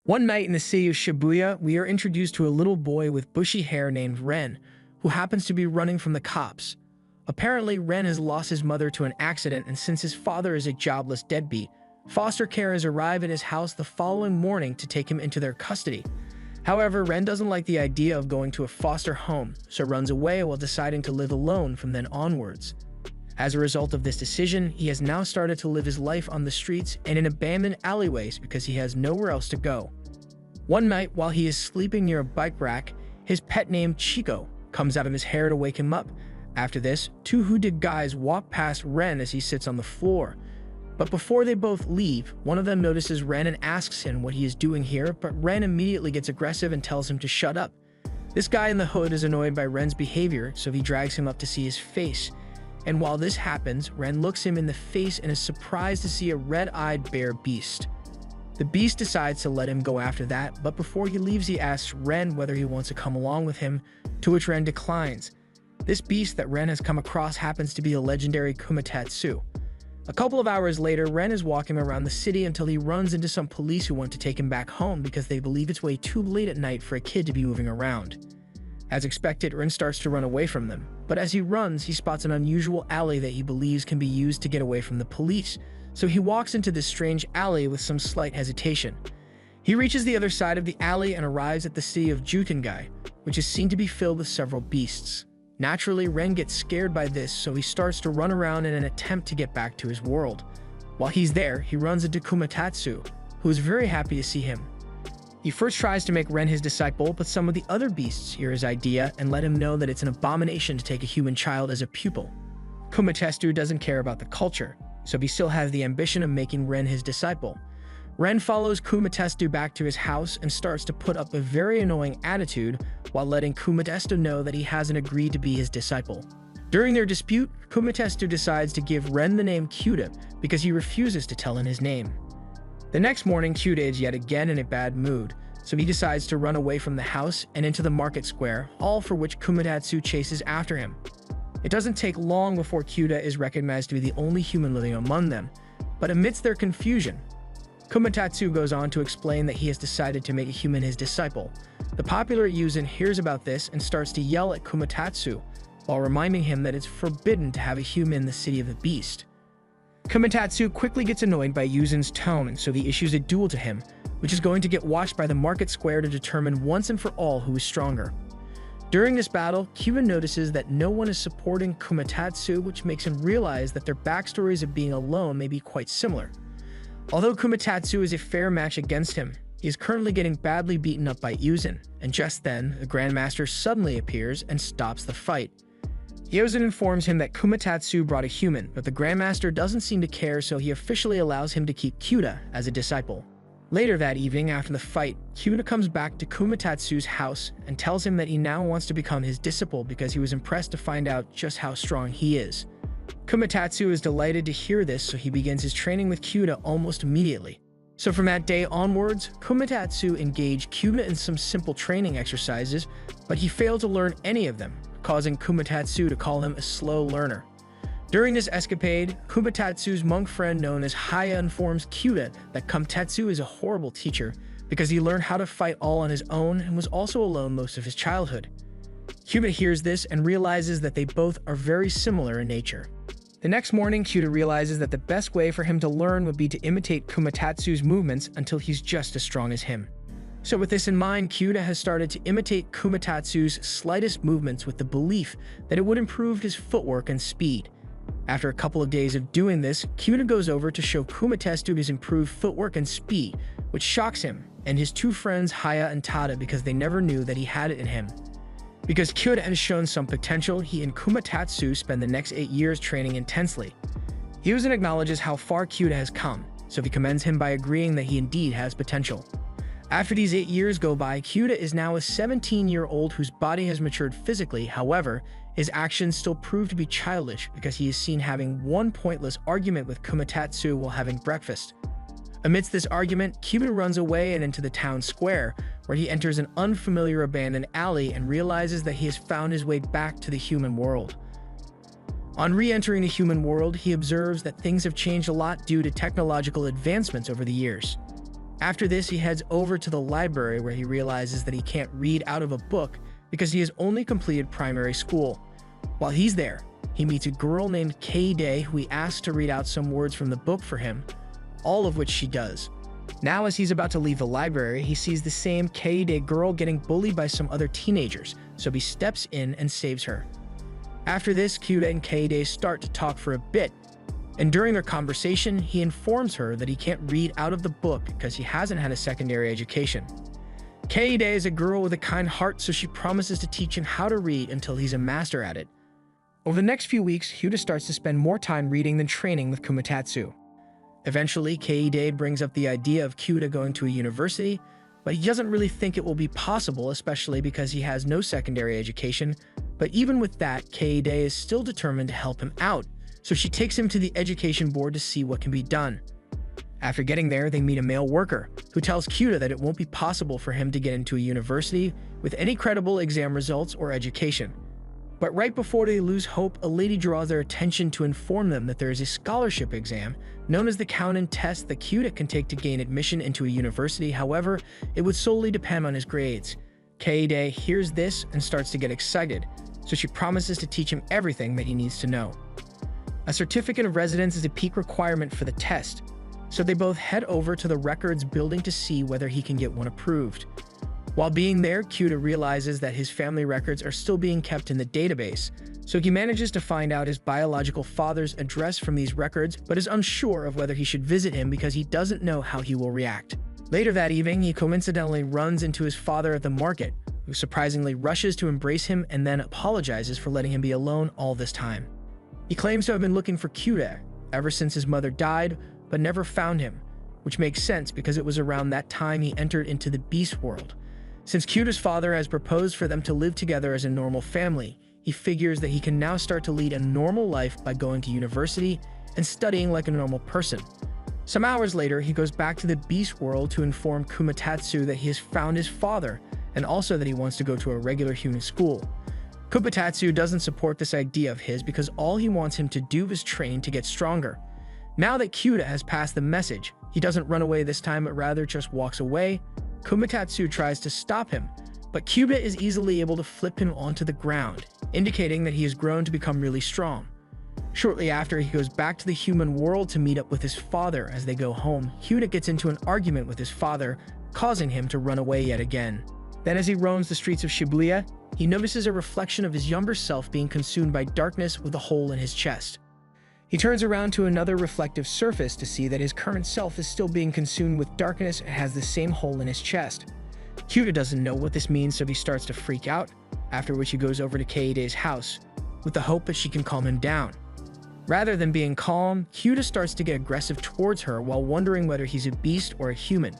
One night in the city of Shibuya, we are introduced to a little boy with bushy hair named Ren, who happens to be running from the cops. Apparently, Ren has lost his mother to an accident, and since his father is a jobless deadbeat, foster carers arrive at his house the following morning to take him into their custody. However, Ren doesn't like the idea of going to a foster home, so runs away while deciding to live alone from then onwards. As a result of this decision, he has now started to live his life on the streets and in abandoned alleyways because he has nowhere else to go. One night, while he is sleeping near a bike rack, his pet named Chico comes out of his hair to wake him up. After this, two hooded guys walk past Ren as he sits on the floor. But before they both leave, one of them notices Ren and asks him what he is doing here, but Ren immediately gets aggressive and tells him to shut up. This guy in the hood is annoyed by Ren's behavior, so he drags him up to see his face. And while this happens, Ren looks him in the face and is surprised to see a red-eyed bear beast. The beast decides to let him go after that, but before he leaves he asks Ren whether he wants to come along with him, to which Ren declines. This beast that Ren has come across happens to be a legendary Kumatatsu. A couple of hours later, Ren is walking around the city until he runs into some police who want to take him back home because they believe it's way too late at night for a kid to be moving around. As expected, Ren starts to run away from them, but as he runs, he spots an unusual alley that he believes can be used to get away from the police, so he walks into this strange alley with some slight hesitation. He reaches the other side of the alley and arrives at the city of Jutengai, which is seen to be filled with several beasts. Naturally, Ren gets scared by this, so he starts to run around in an attempt to get back to his world. While he's there, he runs into Kumatatsu, who is very happy to see him. He first tries to make Ren his disciple, but some of the other beasts hear his idea and let him know that it's an abomination to take a human child as a pupil. Kumatatsu doesn't care about the culture, so he still has the ambition of making Ren his disciple. Ren follows Kumatatsu back to his house and starts to put up a very annoying attitude while letting Kumatatsu know that he hasn't agreed to be his disciple. During their dispute, Kumatatsu decides to give Ren the name Kyuda because he refuses to tell him his name. The next morning, Kyuda is yet again in a bad mood, so he decides to run away from the house and into the market square, all for which Kumatatsu chases after him. It doesn't take long before Kyuda is recognized to be the only human living among them, but amidst their confusion, Kumatatsu goes on to explain that he has decided to make a human his disciple. The popular Yuzin hears about this and starts to yell at Kumatatsu, while reminding him that it's forbidden to have a human in the city of the beast. Kumatatsu quickly gets annoyed by Yuzin's tone, and so he issues a duel to him, which is going to get watched by the market square to determine once and for all who is stronger. During this battle, Kyuda notices that no one is supporting Kumatatsu, which makes him realize that their backstories of being alone may be quite similar. Although Kumatatsu is a fair match against him, he is currently getting badly beaten up by Yuzin, and just then, the Grandmaster suddenly appears and stops the fight. Yuzin informs him that Kumatatsu brought a human, but the Grandmaster doesn't seem to care, so he officially allows him to keep Kyuda as a disciple. Later that evening, after the fight, Kyuda comes back to Kumatatsu's house and tells him that he now wants to become his disciple because he was impressed to find out just how strong he is. Kumatatsu is delighted to hear this, so he begins his training with Kyuda almost immediately. So from that day onwards, Kumatatsu engaged Kyuda in some simple training exercises, but he failed to learn any of them, causing Kumatatsu to call him a slow learner. During this escapade, Kumatatsu's monk friend known as Haya informs Kyuda that Kumatatsu is a horrible teacher because he learned how to fight all on his own and was also alone most of his childhood. Kyuda hears this and realizes that they both are very similar in nature. The next morning, Kyuda realizes that the best way for him to learn would be to imitate Kumatatsu's movements until he's just as strong as him. So with this in mind, Kyuda has started to imitate Kumatatsu's slightest movements with the belief that it would improve his footwork and speed. After a couple of days of doing this, Kyuda goes over to show Kumatatsu his improved footwork and speed, which shocks him and his two friends Haya and Tada because they never knew that he had it in him. Because Kyuda has shown some potential, he and Kumatatsu spend the next 8 years training intensely. Yuzin acknowledges how far Kyuda has come, so he commends him by agreeing that he indeed has potential. After these 8 years go by, Kyuda is now a 17-year-old whose body has matured physically. However, his actions still prove to be childish because he is seen having one pointless argument with Kumatatsu while having breakfast. Amidst this argument, Kyuda runs away and into the town square, where he enters an unfamiliar abandoned alley and realizes that he has found his way back to the human world. On re-entering the human world, he observes that things have changed a lot due to technological advancements over the years. After this, he heads over to the library where he realizes that he can't read out of a book because he has only completed primary school. While he's there, he meets a girl named Kei-Day who he asks to read out some words from the book for him, all of which she does. Now, as he's about to leave the library, he sees the same Kei-Day girl getting bullied by some other teenagers, so he steps in and saves her. After this, Kyuda and Kei-Day start to talk for a bit, and during their conversation, he informs her that he can't read out of the book because he hasn't had a secondary education. Kei-Day is a girl with a kind heart, so she promises to teach him how to read until he's a master at it. Over the next few weeks, Kyuda starts to spend more time reading than training with Kumatatsu. Eventually, Kei-Day brings up the idea of Kyuda going to a university, but he doesn't really think it will be possible, especially because he has no secondary education. But even with that, Kei-Day is still determined to help him out, so she takes him to the education board to see what can be done. After getting there, they meet a male worker, who tells Kyuda that it won't be possible for him to get into a university with any credible exam results or education. But right before they lose hope, a lady draws their attention to inform them that there is a scholarship exam known as the Kounan test that Kyuda can take to gain admission into a university. However, it would solely depend on his grades. Kei-Day hears this and starts to get excited, so she promises to teach him everything that he needs to know. A certificate of residence is a peak requirement for the test, so they both head over to the records building to see whether he can get one approved. While being there, Kyuda realizes that his family records are still being kept in the database, so he manages to find out his biological father's address from these records, but is unsure of whether he should visit him because he doesn't know how he will react. Later that evening, he coincidentally runs into his father at the market, who surprisingly rushes to embrace him and then apologizes for letting him be alone all this time. He claims to have been looking for Kyuda ever since his mother died, but never found him, which makes sense because it was around that time he entered into the Beast World. Since Kyuda's father has proposed for them to live together as a normal family, he figures that he can now start to lead a normal life by going to university and studying like a normal person. Some hours later, he goes back to the Beast World to inform Kumatatsu that he has found his father, and also that he wants to go to a regular human school. Kumatatsu doesn't support this idea of his because all he wants him to do is train to get stronger. Now that Kyuda has passed the message, he doesn't run away this time but rather just walks away. Kumatatsu tries to stop him, but Kyuda is easily able to flip him onto the ground, indicating that he has grown to become really strong. Shortly after, he goes back to the human world to meet up with his father. As they go home, Kyuda gets into an argument with his father, causing him to run away yet again. Then as he roams the streets of Shibuya, he notices a reflection of his younger self being consumed by darkness with a hole in his chest. He turns around to another reflective surface to see that his current self is still being consumed with darkness and has the same hole in his chest. Kyuda doesn't know what this means, so he starts to freak out, after which he goes over to Kei-Day's house, with the hope that she can calm him down. Rather than being calm, Kyuda starts to get aggressive towards her while wondering whether he's a beast or a human.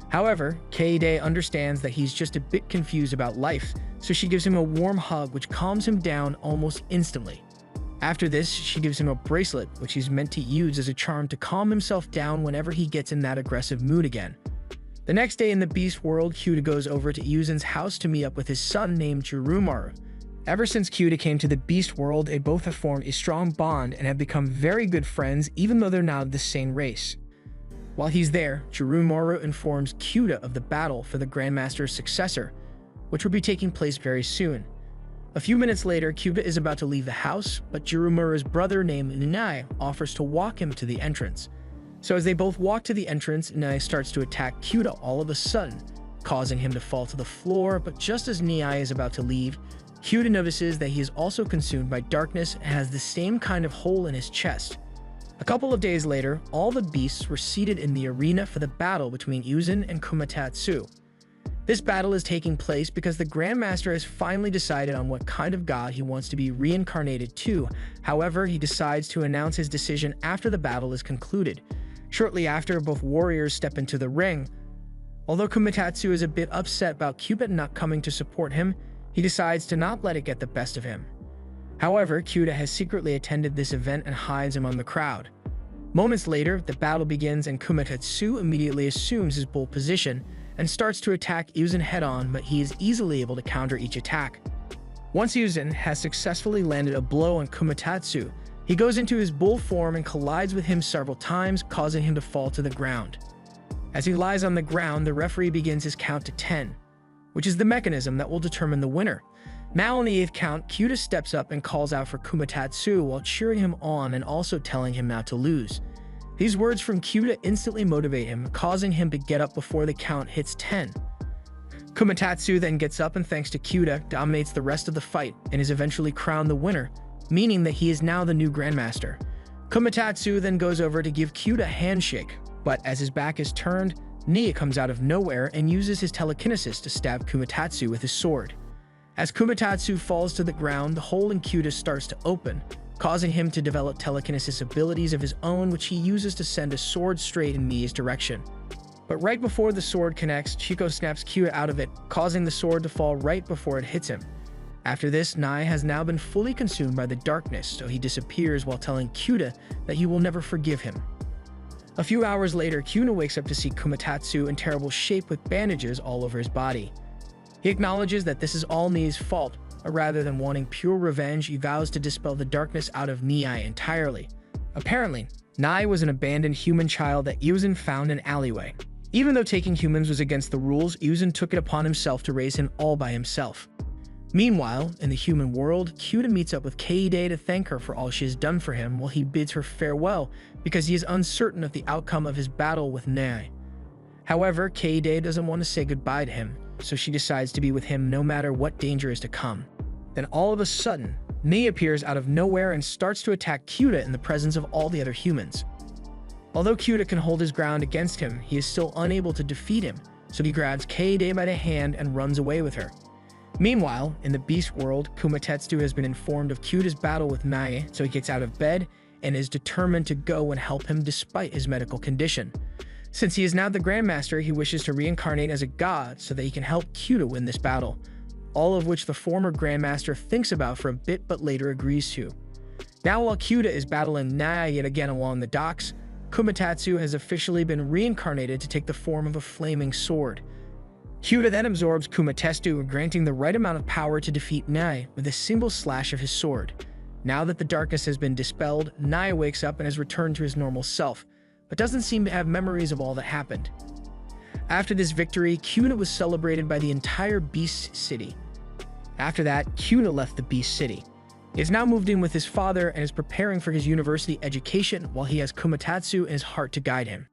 However, Kei-Day understands that he's just a bit confused about life, so she gives him a warm hug which calms him down almost instantly. After this, she gives him a bracelet which he's meant to use as a charm to calm himself down whenever he gets in that aggressive mood again. The next day in the Beast World, Kyuda goes over to Yuzen's house to meet up with his son named Jirumaru. Ever since Kyuda came to the Beast World, they both have formed a strong bond and have become very good friends even though they're not of the same race. While he's there, Jirumaru informs Kyuda of the battle for the Grandmaster's successor, which will be taking place very soon. A few minutes later, Kyuda is about to leave the house, but Jirumaru's brother named Inai offers to walk him to the entrance. So as they both walk to the entrance, Inai starts to attack Kyuda all of a sudden, causing him to fall to the floor, but just as Inai is about to leave, Kyuda notices that he is also consumed by darkness and has the same kind of hole in his chest. A couple of days later, all the beasts were seated in the arena for the battle between Yuzen and Kumatatsu. This battle is taking place because the Grandmaster has finally decided on what kind of god he wants to be reincarnated to. However, he decides to announce his decision after the battle is concluded. Shortly after, both warriors step into the ring. Although Kumatatsu is a bit upset about Kyuda not coming to support him, he decides to not let it get the best of him. However, Kyuda has secretly attended this event and hides among the crowd. Moments later, the battle begins and Kumatatsu immediately assumes his bull position and starts to attack Yuzen head-on, but he is easily able to counter each attack. Once Yuzen has successfully landed a blow on Kumatatsu, he goes into his bull form and collides with him several times, causing him to fall to the ground. As he lies on the ground, the referee begins his count to 10, which is the mechanism that will determine the winner. Now on the 8th count, Kyuta steps up and calls out for Kumatatsu while cheering him on and also telling him not to lose. These words from Kyuta instantly motivate him, causing him to get up before the count hits 10. Kumatatsu then gets up and, thanks to Kyuta, dominates the rest of the fight and is eventually crowned the winner, meaning that he is now the new Grandmaster. Kumatatsu then goes over to give Kyuta a handshake, but as his back is turned, Nia comes out of nowhere and uses his telekinesis to stab Kumatatsu with his sword. As Kumatatsu falls to the ground, the hole in Kyuta starts to open, causing him to develop telekinesis abilities of his own, which he uses to send a sword straight in Nia's direction. But right before the sword connects, Chiko snaps Kyuta out of it, causing the sword to fall right before it hits him. After this, Nia has now been fully consumed by the darkness, so he disappears while telling Kyuta that he will never forgive him. A few hours later, Kyuta wakes up to see Kumatatsu in terrible shape with bandages all over his body. He acknowledges that this is all Nia's fault, but rather than wanting pure revenge, he vows to dispel the darkness out of Nia entirely. Apparently, Nia was an abandoned human child that Iuzan found in an alleyway. Even though taking humans was against the rules, Iuzan took it upon himself to raise him all by himself. Meanwhile, in the human world, Kyuta meets up with Kaede to thank her for all she has done for him while he bids her farewell because he is uncertain of the outcome of his battle with Nia. However, Kaede doesn't want to say goodbye to him, so she decides to be with him no matter what danger is to come. Then all of a sudden, Nia appears out of nowhere and starts to attack Kyuta in the presence of all the other humans. Although Kyuta can hold his ground against him, he is still unable to defeat him, so he grabs Kaede by the hand and runs away with her. Meanwhile, in the Beast world, Kumatetsu has been informed of Kyuta's battle with Nia, so he gets out of bed and is determined to go and help him despite his medical condition. Since he is now the Grandmaster, he wishes to reincarnate as a god so that he can help Kyuta win this battle, all of which the former Grandmaster thinks about for a bit but later agrees to. Now while Kyuta is battling Nia yet again along the docks, Kumatatsu has officially been reincarnated to take the form of a flaming sword. Kyuta then absorbs Kumatetsu, granting the right amount of power to defeat Nia with a single slash of his sword. Now that the darkness has been dispelled, Nia wakes up and has returned to his normal self, but doesn't seem to have memories of all that happened. After this victory, Kyuta was celebrated by the entire Beast City. After that, Kyuta left the Beast City. He has now moved in with his father and is preparing for his university education while he has Kumatatsu in his heart to guide him.